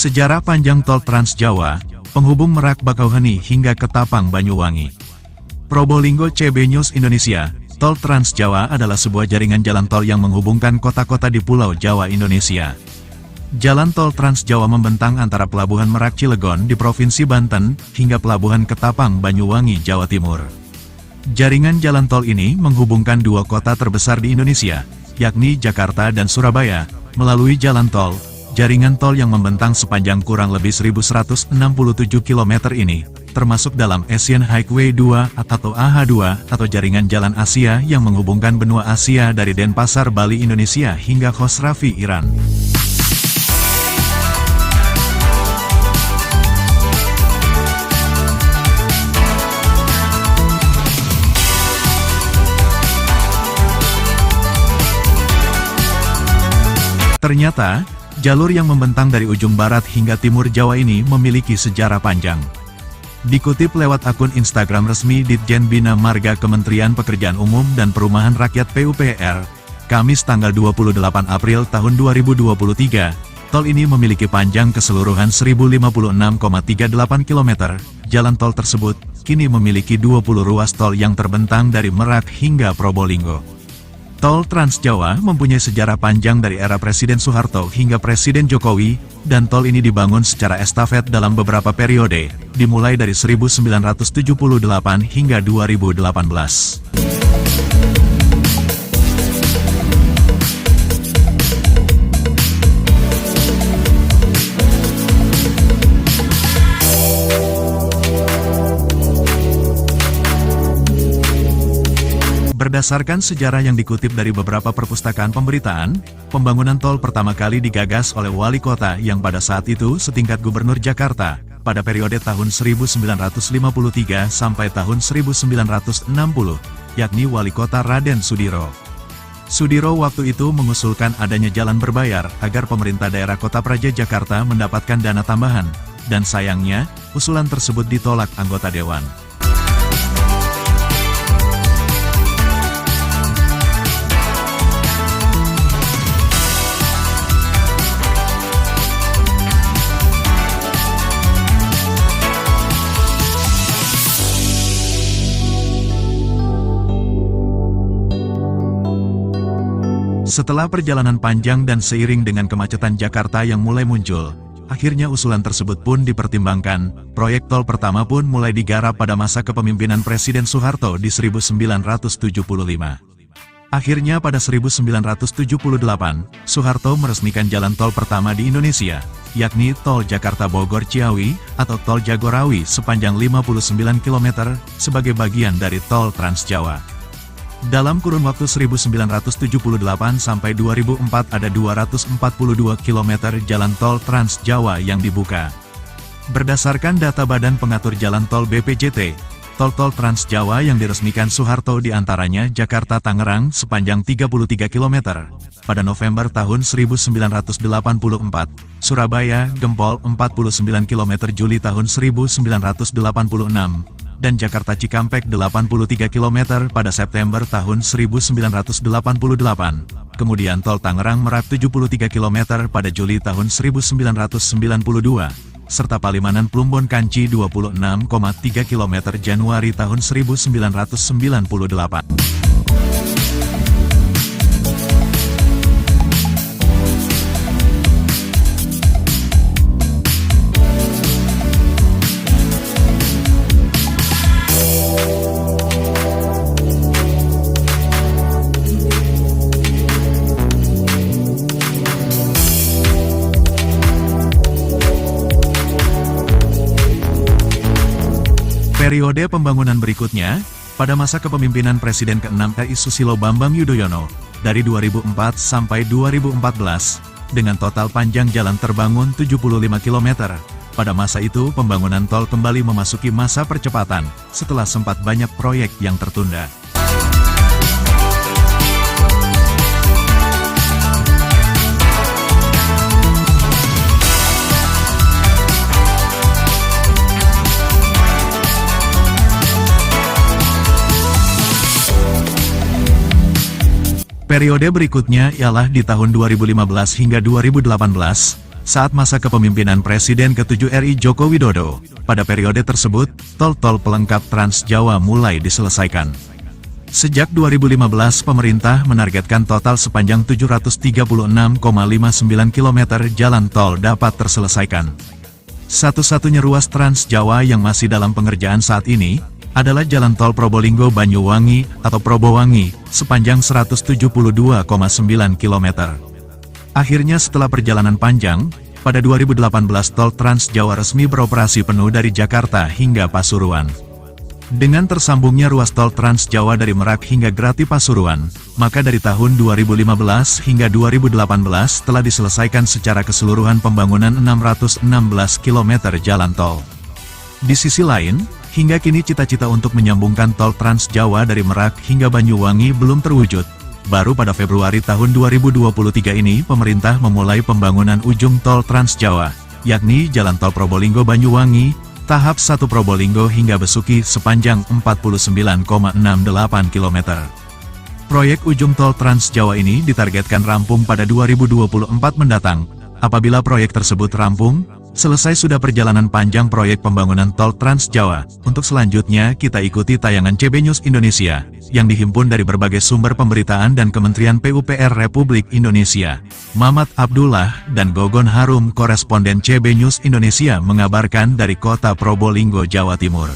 Sejarah panjang Tol Trans Jawa, penghubung Merak Bakauheni hingga Ketapang Banyuwangi. Probolinggo CB News Indonesia, Tol Trans Jawa adalah sebuah jaringan jalan tol yang menghubungkan kota-kota di Pulau Jawa Indonesia. Jalan tol Trans Jawa membentang antara Pelabuhan Merak Cilegon di Provinsi Banten, hingga Pelabuhan Ketapang Banyuwangi, Jawa Timur. Jaringan jalan tol ini menghubungkan dua kota terbesar di Indonesia, yakni Jakarta dan Surabaya, melalui jalan tol. Jaringan tol yang membentang sepanjang kurang lebih 1167 km ini, termasuk dalam Asian Highway 2 atau AH2 atau jaringan jalan Asia yang menghubungkan benua Asia dari Denpasar, Bali, Indonesia hingga Khosravi, Iran. Ternyata, jalur yang membentang dari ujung barat hingga timur Jawa ini memiliki sejarah panjang. Dikutip lewat akun Instagram resmi Ditjen Bina Marga Kementerian Pekerjaan Umum dan Perumahan Rakyat PUPR, Kamis tanggal 28 April tahun 2023, tol ini memiliki panjang keseluruhan 1056,38 km. Jalan tol tersebut kini memiliki 20 ruas tol yang terbentang dari Merak hingga Probolinggo. Tol Trans Jawa mempunyai sejarah panjang dari era Presiden Soeharto hingga Presiden Jokowi, dan tol ini dibangun secara estafet dalam beberapa periode, dimulai dari 1978 hingga 2018. Berdasarkan sejarah yang dikutip dari beberapa perpustakaan pemberitaan, pembangunan tol pertama kali digagas oleh wali kota yang pada saat itu setingkat Gubernur Jakarta, pada periode tahun 1953 sampai tahun 1960, yakni wali kota Raden Sudiro. Sudiro waktu itu mengusulkan adanya jalan berbayar agar pemerintah daerah Kota Praja Jakarta mendapatkan dana tambahan, dan sayangnya, usulan tersebut ditolak anggota dewan. Setelah perjalanan panjang dan seiring dengan kemacetan Jakarta yang mulai muncul, akhirnya usulan tersebut pun dipertimbangkan. Proyek tol pertama pun mulai digarap pada masa kepemimpinan Presiden Soeharto di 1975. Akhirnya pada 1978, Soeharto meresmikan jalan tol pertama di Indonesia, yakni Tol Jakarta Bogor Ciawi atau Tol Jagorawi sepanjang 59 km sebagai bagian dari Tol Trans Jawa. Dalam kurun waktu 1978 sampai 2004 ada 242 km jalan tol Trans Jawa yang dibuka. Berdasarkan data Badan Pengatur Jalan Tol BPJT, tol-tol Trans Jawa yang diresmikan Soeharto diantaranya Jakarta-Tangerang sepanjang 33 km pada November tahun 1984, Surabaya-Gempol 49 km Juli tahun 1986, dan Jakarta Cikampek 83 km pada September tahun 1988. Kemudian tol Tangerang Merak 73 km pada Juli tahun 1992, serta Palimanan Plumbon Kanci 26,3 km Januari tahun 1998. Periode pembangunan berikutnya, pada masa kepemimpinan Presiden ke-6 RI Susilo Bambang Yudhoyono, dari 2004 sampai 2014, dengan total panjang jalan terbangun 75 km. Pada masa itu pembangunan tol kembali memasuki masa percepatan, setelah sempat banyak proyek yang tertunda. Periode berikutnya ialah di tahun 2015 hingga 2018, saat masa kepemimpinan Presiden ke-7 RI Joko Widodo. Pada periode tersebut, tol-tol pelengkap Trans Jawa mulai diselesaikan. Sejak 2015, pemerintah menargetkan total sepanjang 736,59 km jalan tol dapat terselesaikan. Satu-satunya ruas Trans Jawa yang masih dalam pengerjaan saat ini adalah Jalan Tol Probolinggo-Banyuwangi atau Probowangi, sepanjang 172,9 km. Akhirnya setelah perjalanan panjang, pada 2018 Tol Trans Jawa resmi beroperasi penuh dari Jakarta hingga Pasuruan. Dengan tersambungnya ruas Tol Trans Jawa dari Merak hingga Grati Pasuruan, maka dari tahun 2015 hingga 2018 telah diselesaikan secara keseluruhan pembangunan 616 km jalan tol. Di sisi lain, hingga kini cita-cita untuk menyambungkan Tol Trans Jawa dari Merak hingga Banyuwangi belum terwujud. Baru pada Februari tahun 2023 ini pemerintah memulai pembangunan ujung Tol Trans Jawa, yakni Jalan Tol Probolinggo-Banyuwangi, tahap 1 Probolinggo hingga Besuki sepanjang 49,68 km. Proyek ujung Tol Trans Jawa ini ditargetkan rampung pada 2024 mendatang. Apabila proyek tersebut rampung, selesai sudah perjalanan panjang proyek pembangunan Tol Trans Jawa. Untuk selanjutnya kita ikuti tayangan CB News Indonesia, yang dihimpun dari berbagai sumber pemberitaan dan Kementerian PUPR Republik Indonesia. Mamat Abdullah dan Gogon Harum, koresponden CB News Indonesia mengabarkan dari kota Probolinggo, Jawa Timur.